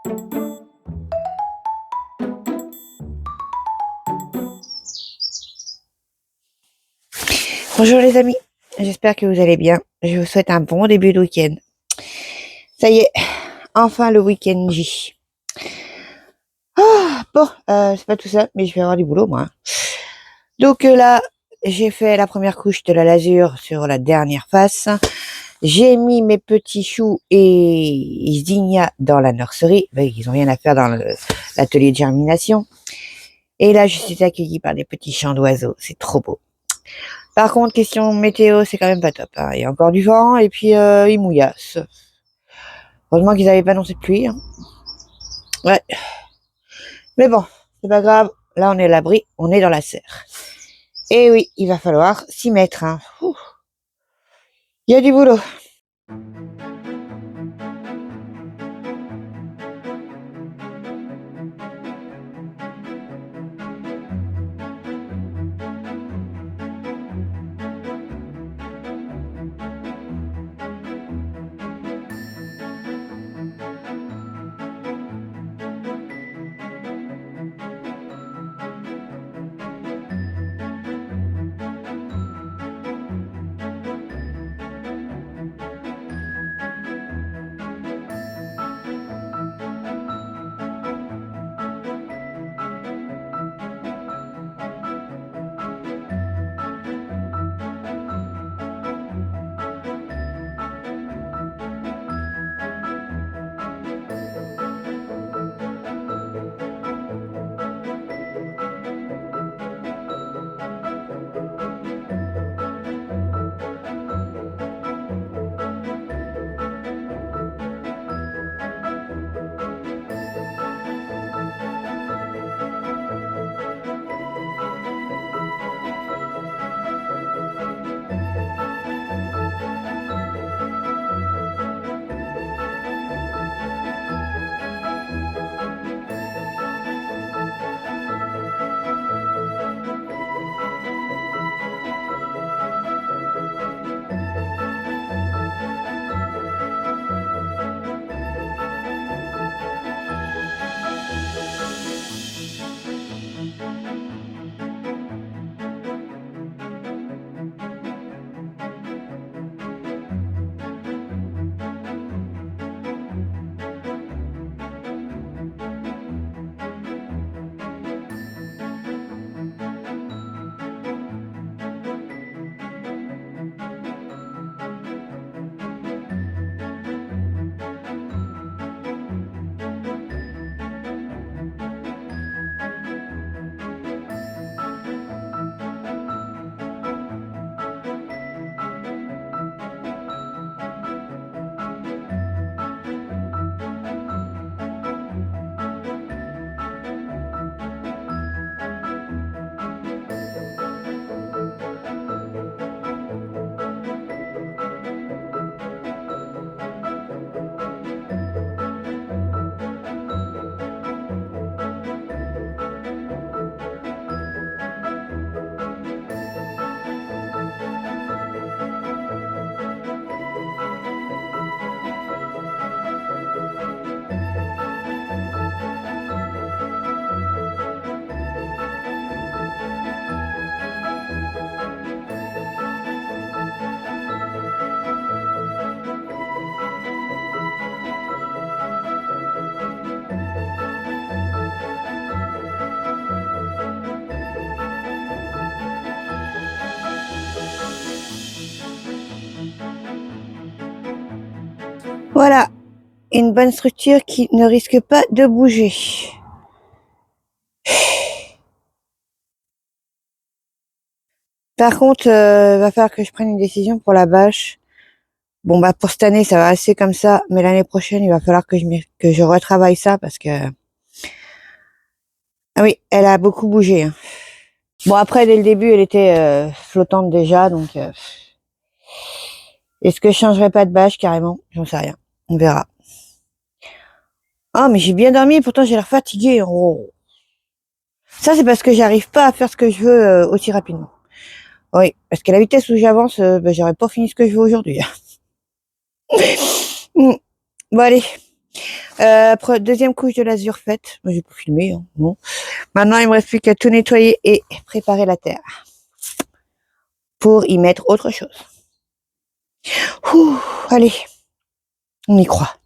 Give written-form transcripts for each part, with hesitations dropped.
Bonjour les amis, j'espère que vous allez bien. Je vous souhaite un bon début de week-end. Ça y est, enfin le week-end J. Bon, c'est pas tout ça, mais je vais avoir du boulot moi. Donc là, j'ai fait la première couche de la lasure sur la dernière face. J'ai mis mes petits choux et zinnia dans la nurserie. Ils ont rien à faire dans l'atelier de germination. Et là, je suis accueillie par des petits chants d'oiseaux. C'est trop beau. Par contre, question météo, c'est quand même pas top, hein. Il y a encore du vent et puis il mouillasse. Heureusement qu'ils n'avaient pas annoncé de pluie, hein. Ouais. Mais bon, c'est pas grave. Là, on est à l'abri, on est dans la serre. Et oui, il va falloir s'y mettre, hein. Il y a du boulot. Voilà, une bonne structure qui ne risque pas de bouger. Par contre, va falloir que je prenne une décision pour la bâche. Bon bah pour cette année ça va assez comme ça, mais l'année prochaine il va falloir que je retravaille ça parce que ah oui, elle a beaucoup bougé, hein. Bon après dès le début elle était flottante déjà donc est-ce que je changerai pas de bâche carrément? J'en sais rien, on verra. Ah mais j'ai bien dormi pourtant j'ai l'air fatiguée. Oh. Ça c'est parce que j'arrive pas à faire ce que je veux aussi rapidement. Oui, parce qu'à la vitesse où j'avance, j'aurais pas fini ce que je veux aujourd'hui. Bon allez, Deuxième couche de l'azur faite. J'ai pas filmé, hein, non. Maintenant, il me reste plus qu'à tout nettoyer et préparer la terre pour y mettre autre chose. Ouh, allez, on y croit.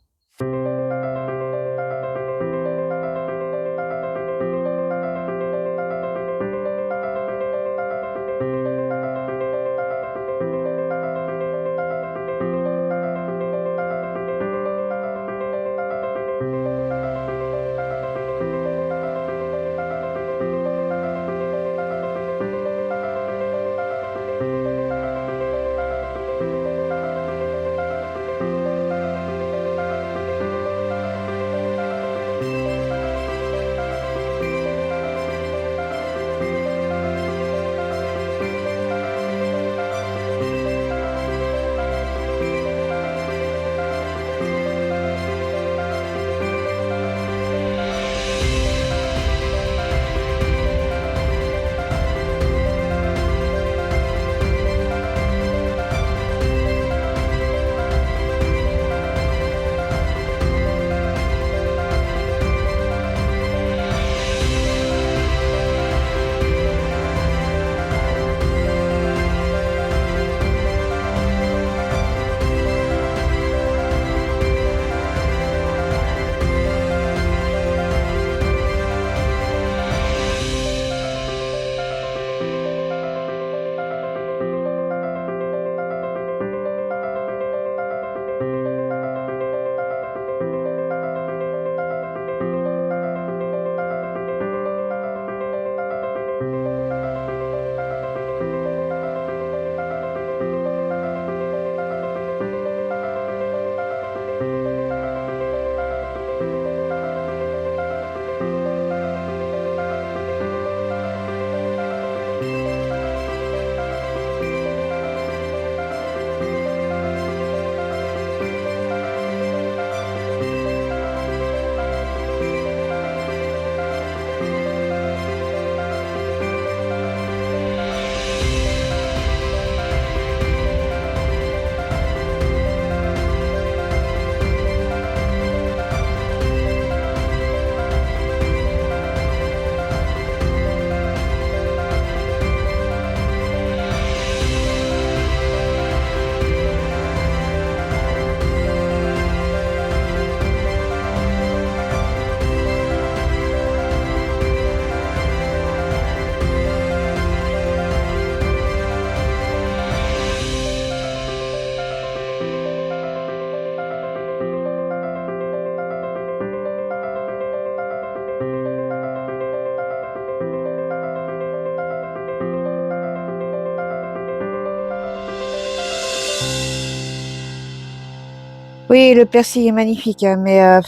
Oui, le persil est magnifique, hein, mais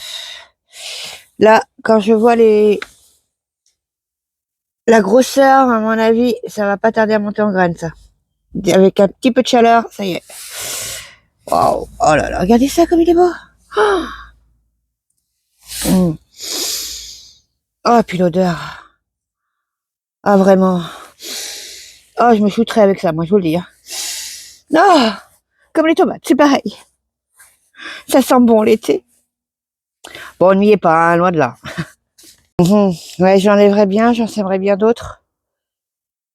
là, quand je vois la grosseur, à mon avis, ça va pas tarder à monter en graines, ça. Avec un petit peu de chaleur, ça y est. Waouh, oh là là, regardez ça comme il est beau. Oh, oh puis l'odeur. Ah, vraiment. Oh, je me shooterais avec ça, moi, je vous le dis. Hein. Non, comme les tomates, c'est pareil. Ça sent bon l'été. Bon, on n'y est pas, hein, loin de là. Ouais, j'enlèverais bien, j'en sèmerais bien d'autres.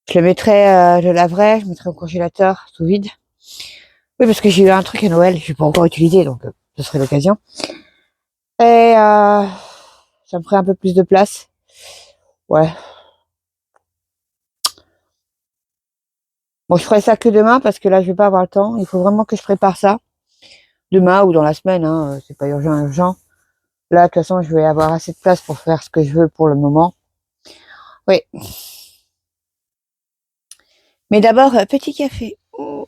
Je le mettrais, je le laverais, je mettrais au congélateur sous vide. Oui, parce que j'ai eu un truc à Noël, je n'ai pas encore utilisé, donc ce serait l'occasion. Et ça me ferait un peu plus de place. Ouais. Bon, je ferai ça que demain parce que là, je vais pas avoir le temps. Il faut vraiment que je prépare ça demain ou dans la semaine. Hein. C'est pas urgent. Là, de toute façon, je vais avoir assez de place pour faire ce que je veux pour le moment. Oui. Mais d'abord, petit café. Oh.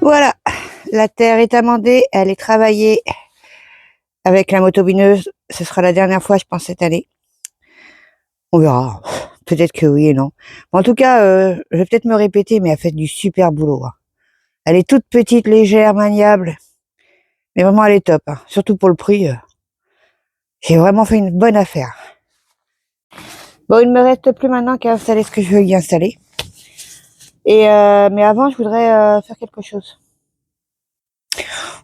Voilà, la terre est amendée, elle est travaillée avec la motobineuse. Ce sera la dernière fois, je pense, cette année. On verra. Peut-être que oui et non. En tout cas, je vais peut-être me répéter, mais elle fait du super boulot. Hein. Elle est toute petite, légère, maniable. Mais vraiment, elle est top. Hein. Surtout pour le prix. J'ai vraiment fait une bonne affaire. Bon, il ne me reste plus maintenant qu'à installer ce que je veux y installer. Et mais avant, je voudrais faire quelque chose.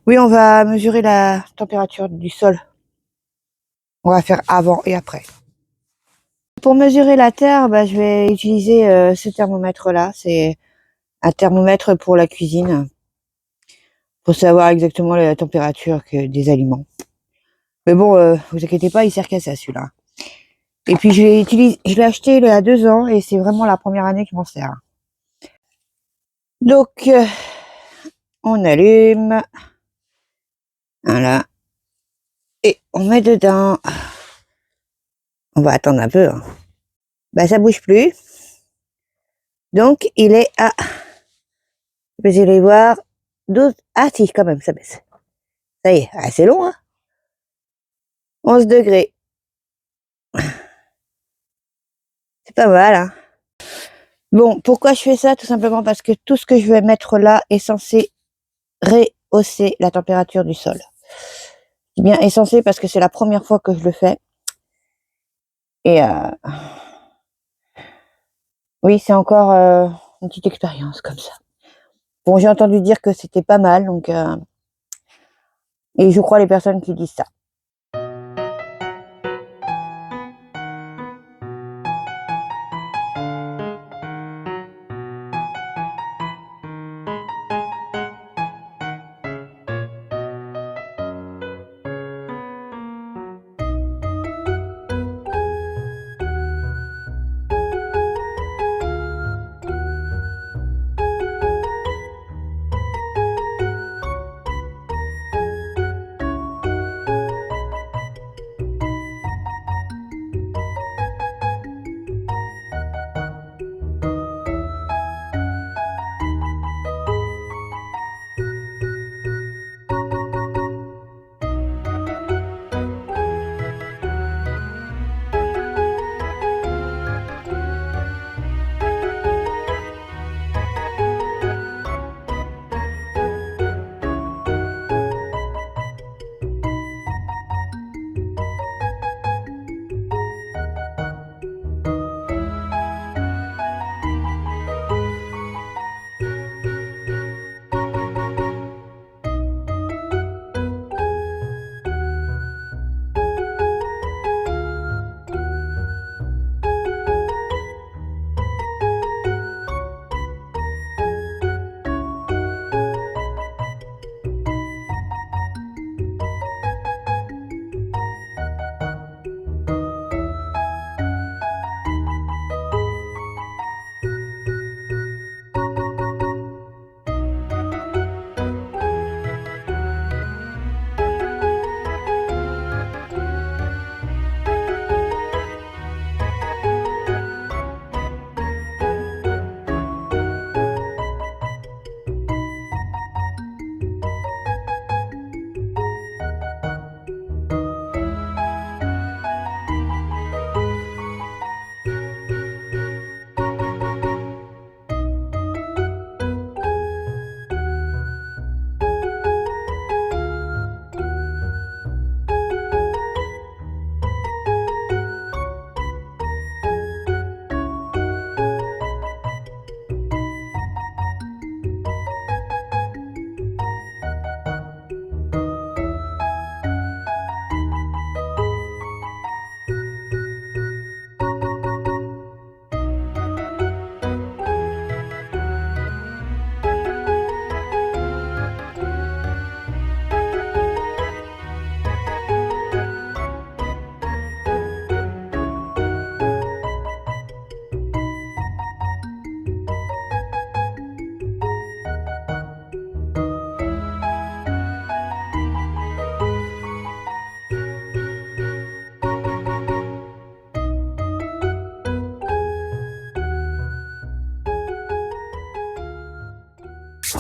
Oui, on va mesurer la température du sol. On va faire avant et après. Pour mesurer la terre, bah, je vais utiliser ce thermomètre-là. C'est un thermomètre pour la cuisine, pour savoir exactement la température des aliments. Mais bon, vous inquiétez pas, il sert qu'à ça celui-là. Et puis je l'ai acheté il y a 2 ans et c'est vraiment la première année que je m'en sers. Donc, on allume. Voilà. Et on met dedans. On va attendre un peu. Hein. Bah, ça bouge plus. Donc, il est à, vous allez voir, 12. Ah si, quand même, ça baisse. Ça y est, c'est long, hein. 11 degrés. C'est pas mal, hein. Bon, pourquoi je fais ça? Tout simplement parce que tout ce que je vais mettre là est censé rehausser la température du sol. Je dis bien est censé parce que c'est la première fois que je le fais. Et oui, c'est encore une petite expérience comme ça. Bon, j'ai entendu dire que c'était pas mal, donc et je crois les personnes qui disent ça.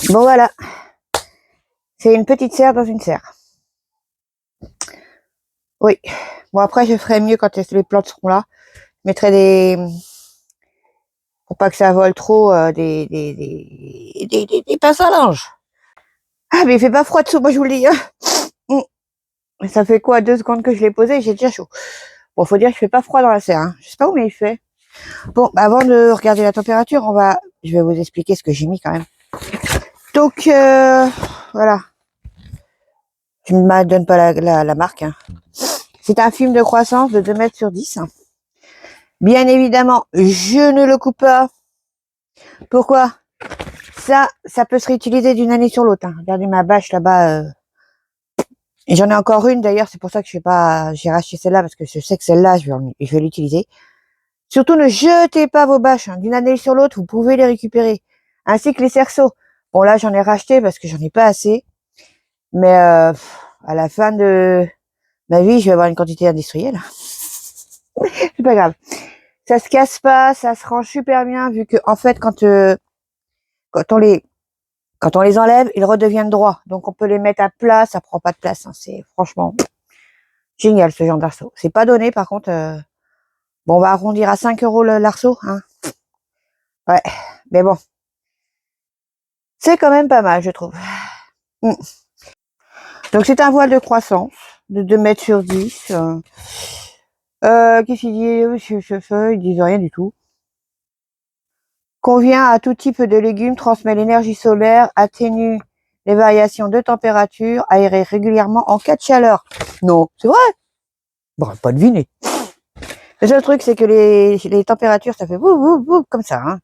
Bon voilà, C'est une petite serre dans une serre. Oui. Bon, après, je ferai mieux quand les plantes seront là. Je mettrai pour pas que ça vole trop, des pinces à linge. Ah, mais il fait pas froid dessous, moi je vous le dis. Hein. Ça fait quoi, 2 secondes que je l'ai posé, j'ai déjà chaud. Bon, faut dire qu'il fait pas froid dans la serre. Hein. Je sais pas combien il fait. Bon, bah, avant de regarder la température, je vais vous expliquer ce que j'ai mis quand même. Donc, voilà. Je ne me donne pas la marque. Hein. C'est un film de croissance de 2 mètres sur 10. Bien évidemment, je ne le coupe pas. Pourquoi? Ça peut se réutiliser d'une année sur l'autre. Hein. Regardez ma bâche là-bas. Et j'en ai encore une d'ailleurs, c'est pour ça que j'ai racheté celle-là parce que je sais que celle-là, je vais l'utiliser. Surtout, ne jetez pas vos bâches. Hein. D'une année sur l'autre, vous pouvez les récupérer. Ainsi que les cerceaux. Bon, là, j'en ai racheté parce que j'en ai pas assez. Mais à la fin de ma vie, je vais avoir une quantité industrielle. C'est pas grave. Ça se casse pas, ça se range super bien vu que en fait quand on les enlève, ils redeviennent droits. Donc on peut les mettre à plat, ça prend pas de place. Hein. C'est franchement génial ce genre d'arceau. C'est pas donné par contre. Bon, on va arrondir à 5 € l'arceau. Hein. Ouais, mais bon, c'est quand même pas mal, je trouve. Donc c'est un voile de croissance de 2 mètres sur 10. Qu'est-ce qu'il dit? Ils disent rien du tout. Convient à tout type de légumes, transmet l'énergie solaire, atténue les variations de température, aéré régulièrement en cas de chaleur. Non, c'est vrai. Bon, pas deviné. Le seul truc, c'est que les températures, ça fait boum, boum, boum, comme ça. Hein.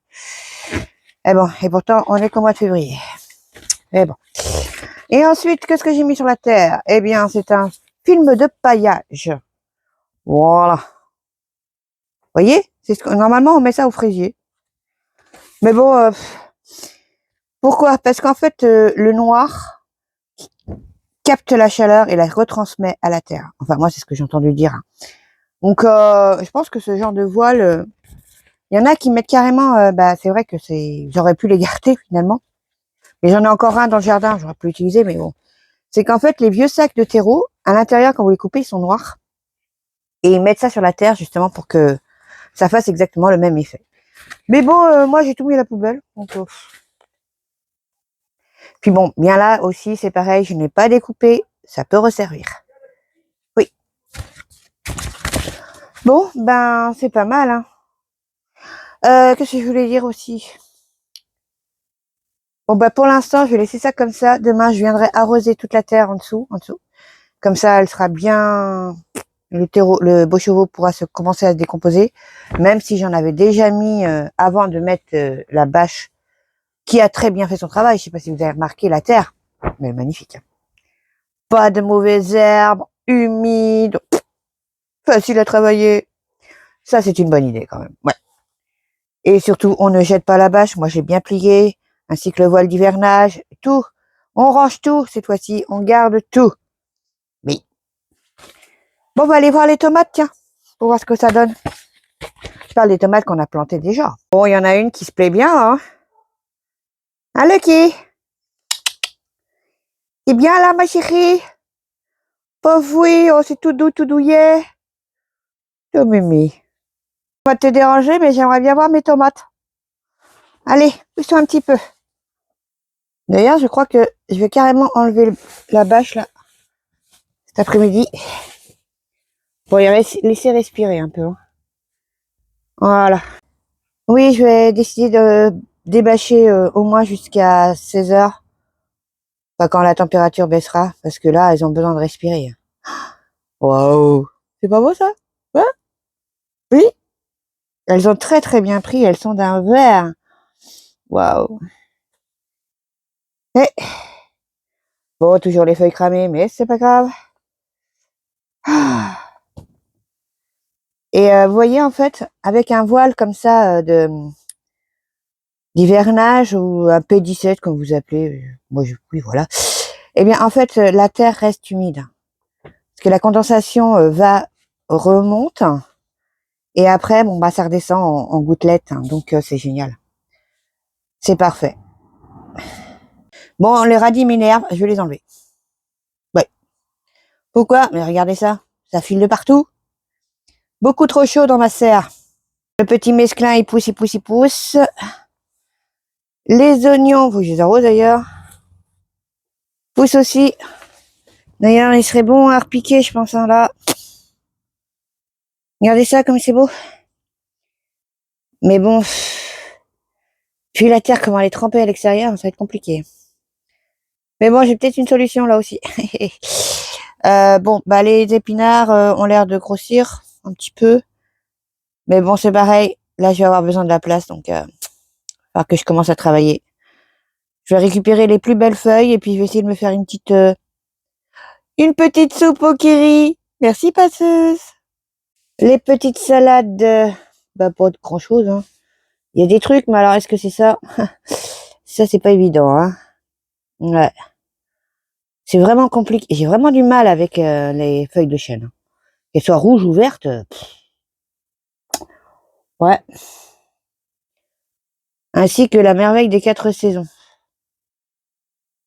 Et bon, et pourtant, on est qu'au mois de février. Mais bon. Et ensuite, qu'est-ce que j'ai mis sur la terre? Eh bien, c'est un film de paillage. Voilà. Vous voyez? Normalement, on met ça au fraisier. Mais bon, pourquoi? Parce qu'en fait, le noir capte la chaleur et la retransmet à la terre. Enfin, moi, c'est ce que j'ai entendu dire. Hein. Donc, je pense que ce genre de voile, il y en a qui mettent carrément, c'est vrai que j'aurais pu les garder finalement. Mais j'en ai encore un dans le jardin, j'aurais pu l'utiliser, mais bon. C'est qu'en fait, les vieux sacs de terreau, à l'intérieur, quand vous les coupez, ils sont noirs. Et ils mettent ça sur la terre, justement, pour que ça fasse exactement le même effet. Mais bon, moi, j'ai tout mis à la poubelle. Donc, puis bon, bien là aussi, c'est pareil, je n'ai pas découpé, ça peut resservir. Oui. Bon, ben, c'est pas mal, hein. Qu'est-ce que je voulais dire aussi? Bon, bah, pour l'instant, je vais laisser ça comme ça. Demain, je viendrai arroser toute la terre en dessous. Comme ça, elle sera bien, le beau chevaux pourra commencer à se décomposer. Même si j'en avais déjà mis, avant de mettre la bâche, qui a très bien fait son travail. Je sais pas si vous avez remarqué la terre. Mais magnifique. Hein. Pas de mauvaises herbes, humide, facile à travailler. Ça, c'est une bonne idée quand même. Ouais. Et surtout, on ne jette pas la bâche. Moi, j'ai bien plié, ainsi que le voile d'hivernage, tout. On range tout cette fois-ci. On garde tout. Oui. Bon, on va aller voir les tomates, tiens, pour voir ce que ça donne. Je parle des tomates qu'on a plantées déjà. Bon, il y en a une qui se plaît bien, hein. Hein, Lucky? T'es bien là, ma chérie? Pauvre oui, oh, c'est tout doux, tout douillet. Oh, Mimi. Pas te déranger, mais j'aimerais bien voir mes tomates. Allez, pousse-toi un petit peu. D'ailleurs, je crois que je vais carrément enlever la bâche, là, cet après-midi. Pour les laisser respirer un peu. Hein. Voilà. Oui, je vais décider de débâcher au moins jusqu'à 16 heures. Pas quand la température baissera, parce que là, elles ont besoin de respirer. Waouh! C'est pas beau ça? Hein? Oui? Elles ont très très bien pris, elles sont d'un vert. Waouh! Eh, bon, toujours les feuilles cramées, mais c'est pas grave. Ah. Et vous voyez, en fait, avec un voile comme ça d'hivernage ou un P17, comme vous appelez, oui, voilà. Eh bien, en fait, la terre reste humide. Parce que la condensation remonte. Et après, bon, bah, ça redescend en gouttelettes. Hein, donc, c'est génial. C'est parfait. Bon, les radis m'énervent, je vais les enlever. Ouais. Pourquoi? Mais regardez ça, ça file de partout. Beaucoup trop chaud dans ma serre. Le petit mesclin, il pousse, il pousse, il pousse. Les oignons, faut que je les arrose d'ailleurs. Poussent aussi. D'ailleurs, il serait bon à repiquer, je pense, hein, là. Regardez ça, comme c'est beau. Mais bon, puis la terre, comment elle est trempée à l'extérieur, ça va être compliqué. Mais bon, j'ai peut-être une solution là aussi. Bon, bah les épinards ont l'air de grossir un petit peu. Mais bon, c'est pareil. Là, je vais avoir besoin de la place, donc il va falloir que je commence à travailler. Je vais récupérer les plus belles feuilles et puis je vais essayer de me faire une petite soupe au kiri. Merci, passeuse. Les petites salades, bah pas de grand-chose, hein. Il y a des trucs, mais alors est-ce que c'est ça? Ça, c'est pas évident, hein. Ouais. C'est vraiment compliqué. J'ai vraiment du mal avec les feuilles de chêne. Qu'elles soient rouges ou vertes. Ouais. Ainsi que la merveille des 4 saisons.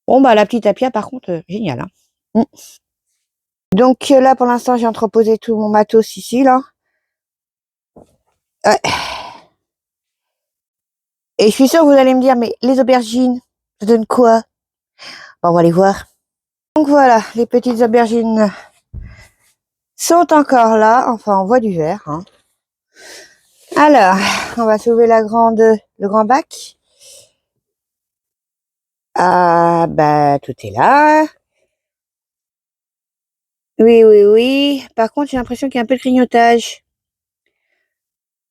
Bon, bah la petite apia, par contre, génial, hein. Mm. Donc là, pour l'instant, j'ai entreposé tout mon matos ici, là. Ouais. Et je suis sûre que vous allez me dire, mais les aubergines, ça donne quoi? Bon, on va aller voir. Donc voilà, les petites aubergines sont encore là. Enfin, on voit du vert, hein. Alors, on va soulever le grand bac. Ah, bah, tout est là. Oui, oui, oui. Par contre, j'ai l'impression qu'il y a un peu de grignotage.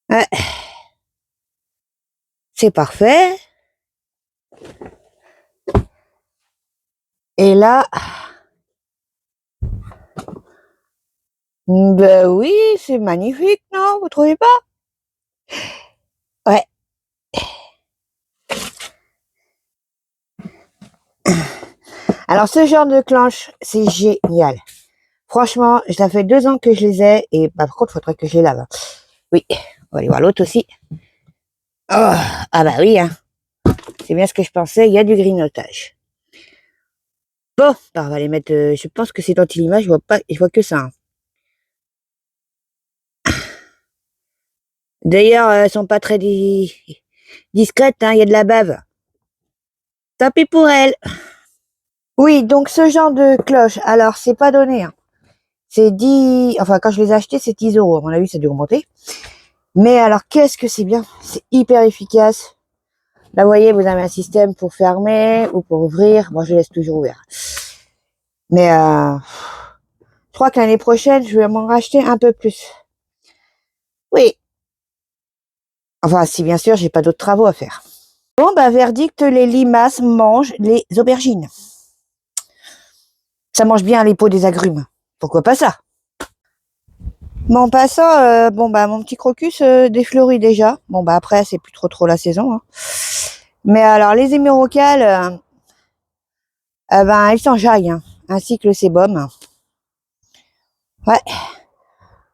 Ouais, c'est parfait. Et là, ben oui, c'est magnifique, non? Vous trouvez pas? Ouais. Alors, ce genre de clenche, c'est génial. Franchement, ça fait 2 ans que je les ai. Et bah, par contre, il faudrait que je les lave. Oui, on va aller voir l'autre aussi. Oh, ah bah oui, hein. C'est bien ce que je pensais, il y a du grignotage. Bon, bah, on va les mettre. Je pense que c'est dans l'image, je vois que ça, hein. D'ailleurs, elles sont pas très discrètes, hein, il y a de la bave. Tant pis pour elles. Oui, donc ce genre de cloche, alors c'est pas donné, hein. C'est 10, enfin quand je les ai achetés, c'est 10 euros. À mon avis, ça a dû augmenter. Mais alors, qu'est-ce que c'est bien? C'est hyper efficace. Là, vous voyez, vous avez un système pour fermer ou pour ouvrir. Moi, je laisse toujours ouvert. Mais je crois que l'année prochaine, je vais m'en racheter un peu plus. Oui. Enfin, si bien sûr, j'ai pas d'autres travaux à faire. Bon, bah, verdict, les limaces mangent les aubergines. Ça mange bien les peaux des agrumes. Pourquoi pas ça? Bon, en passant, bon, bah, mon petit crocus défleurit déjà. Bon, bah, après, c'est plus trop la saison, hein. Mais alors, les hémorrhocales, ben, elles s'enjaillent, hein, ainsi que le sébum. Ouais.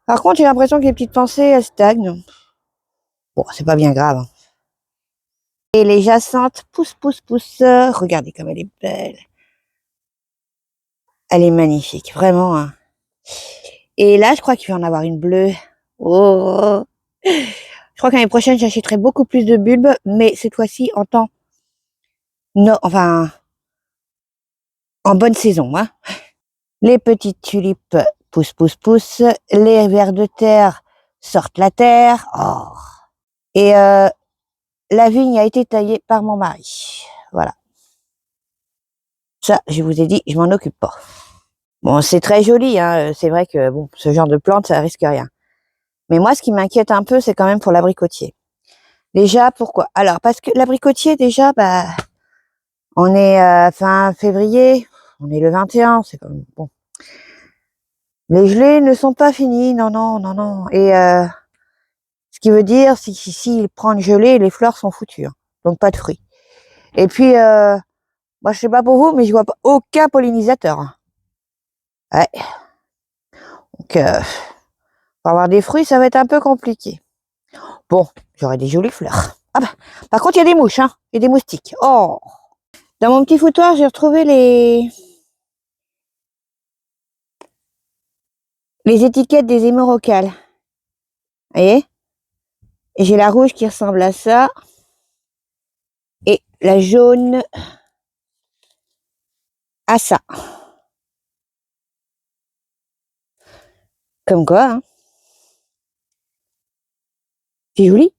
Par contre, j'ai l'impression que les petites pensées, elles stagnent. Bon, c'est pas bien grave, hein. Et les jacinthes poussent, poussent, poussent. Regardez comme elle est belle. Elle est magnifique, vraiment, hein. Et là, je crois qu'il va y en avoir une bleue. Oh. Je crois que l'année prochaine, j'achèterai beaucoup plus de bulbes, mais cette fois-ci en temps, non, enfin, en bonne saison, hein. Les petites tulipes poussent, poussent, poussent. Les vers de terre sortent la terre. Oh. Et la vigne a été taillée par mon mari. Voilà. Ça, je vous ai dit, je m'en occupe pas. Bon, c'est très joli, hein. C'est vrai que bon, ce genre de plante, ça risque rien. Mais moi, ce qui m'inquiète un peu, c'est quand même pour l'abricotier. Déjà, pourquoi? Alors, parce que l'abricotier, déjà, bah, on est fin février, on est le 21, c'est comme bon. Les gelées ne sont pas finies, non, non, non, non. Et ce qui veut dire, s'il prend une gelée, les fleurs sont foutues, hein. Donc pas de fruits. Et puis, moi, je sais pas pour vous, mais je vois pas aucun pollinisateur, hein. Ouais. Donc, pour avoir des fruits, ça va être un peu compliqué. Bon, j'aurai des jolies fleurs. Ah bah, par contre, il y a des mouches, hein, et des moustiques. Oh. Dans mon petit foutoir, j'ai retrouvé les étiquettes des hémorrhocales. Vous voyez? Et j'ai la rouge qui ressemble à ça. Et la jaune à ça. Comme quoi, hein. C'est joli.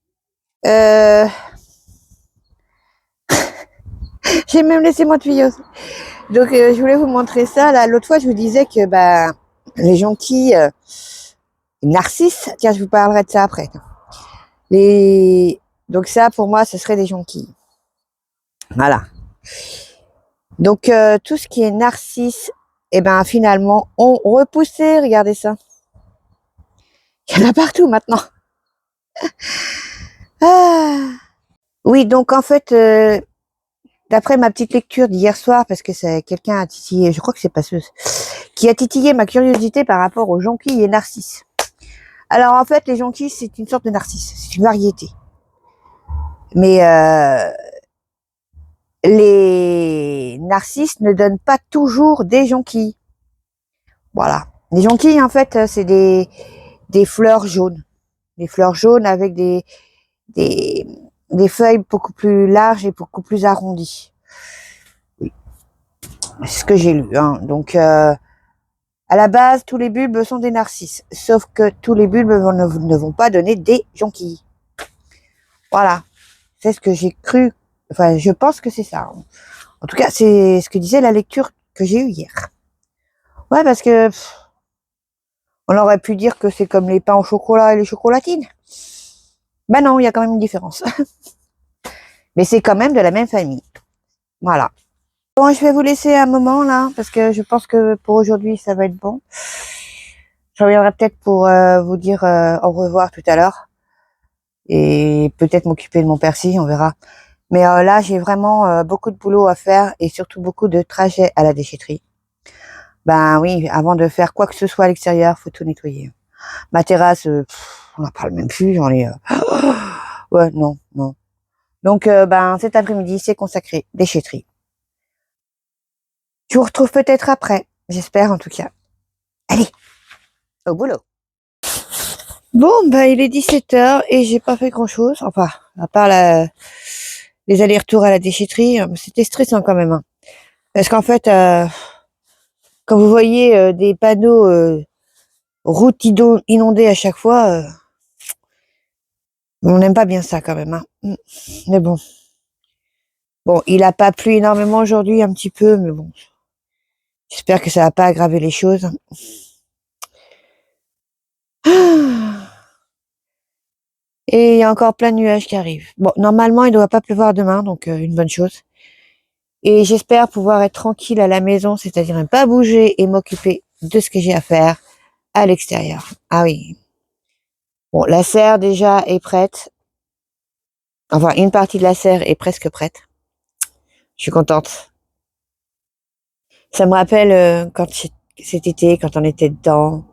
J'ai même laissé mon tuyau. Donc, je voulais vous montrer ça. Là, l'autre fois, je vous disais que les jonquilles narcisses, tiens, je vous parlerai de ça après. Donc ça, pour moi, ce serait des jonquilles. Voilà. Donc, tout ce qui est narcisse, eh ben, finalement, ont repoussé. Regardez ça. Il y en a partout maintenant. Ah. Oui, donc en fait, d'après ma petite lecture d'hier soir, parce que c'est quelqu'un a titillé, je crois que c'est Passeuse, qui a titillé ma curiosité par rapport aux jonquilles et narcisses. Alors en fait, les jonquilles, c'est une sorte de narcisse, c'est une variété. Mais les narcisses ne donnent pas toujours des jonquilles. Voilà. Les jonquilles, en fait, c'est des fleurs jaunes. Des fleurs jaunes avec des, des feuilles beaucoup plus larges et beaucoup plus arrondies. Oui. C'est ce que j'ai lu, hein. Donc, à la base, tous les bulbes sont des narcisses. Sauf que tous les bulbes ne vont pas donner des jonquilles. Voilà. C'est ce que j'ai cru. Enfin, je pense que c'est ça. En tout cas, c'est ce que disait la lecture que j'ai eue hier. Ouais, parce que on aurait pu dire que c'est comme les pains au chocolat et les chocolatines. Ben non, il y a quand même une différence. Mais c'est quand même de la même famille. Voilà. Bon, je vais vous laisser un moment là, parce que je pense que pour aujourd'hui, ça va être bon. Je reviendrai peut-être pour vous dire au revoir tout à l'heure. Et peut-être m'occuper de mon persil, on verra. Mais là, j'ai vraiment beaucoup de boulot à faire et surtout beaucoup de trajets à la déchetterie. Ben oui, avant de faire quoi que ce soit à l'extérieur, faut tout nettoyer. Ma terrasse, on n'en parle même plus, j'en ai... ouais, non, non. Donc, cet après-midi, c'est consacré déchetterie. Je vous retrouve peut-être après, j'espère en tout cas. Allez, au boulot. Bon, il est 17h et j'ai pas fait grand-chose. Enfin, à part les allers-retours à la déchetterie, c'était stressant quand même, hein. Parce qu'en fait, quand vous voyez des panneaux routes inondées à chaque fois, on n'aime pas bien ça quand même, hein. Mais bon. Bon, il a pas plu énormément aujourd'hui, un petit peu, mais bon. J'espère que ça va pas aggraver les choses. Et il y a encore plein de nuages qui arrivent. Bon, normalement, il ne doit pas pleuvoir demain, donc une bonne chose. Et j'espère pouvoir être tranquille à la maison, c'est-à-dire ne pas bouger et m'occuper de ce que j'ai à faire à l'extérieur. Ah oui. Bon, la serre déjà est prête. Enfin, une partie de la serre est presque prête. Je suis contente. Ça me rappelle cet été, quand on était dedans.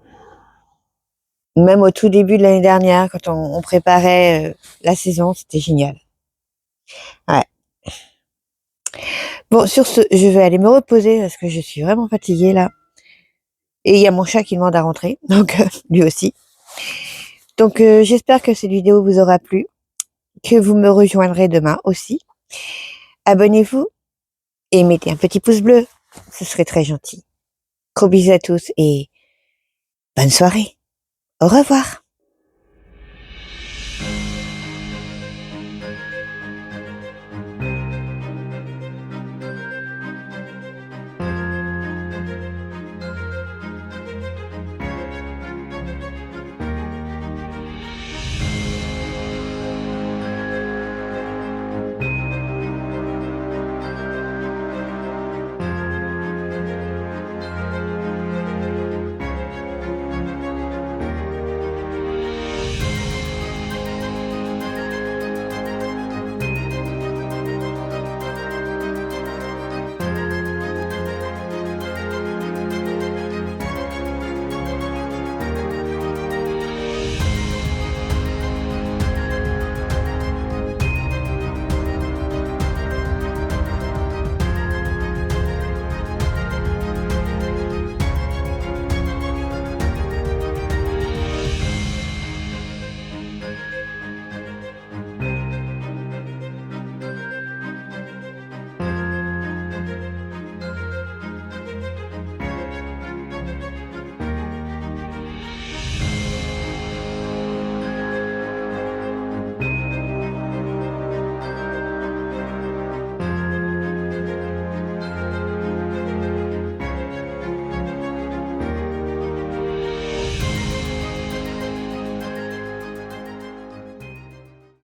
Même au tout début de l'année dernière, quand on préparait la saison, c'était génial. Ouais. Bon, sur ce, je vais aller me reposer parce que je suis vraiment fatiguée là. Et il y a mon chat qui demande à rentrer, donc lui aussi. Donc j'espère que cette vidéo vous aura plu, que vous me rejoindrez demain aussi. Abonnez-vous et mettez un petit pouce bleu, ce serait très gentil. Gros bisous à tous et bonne soirée. Au revoir.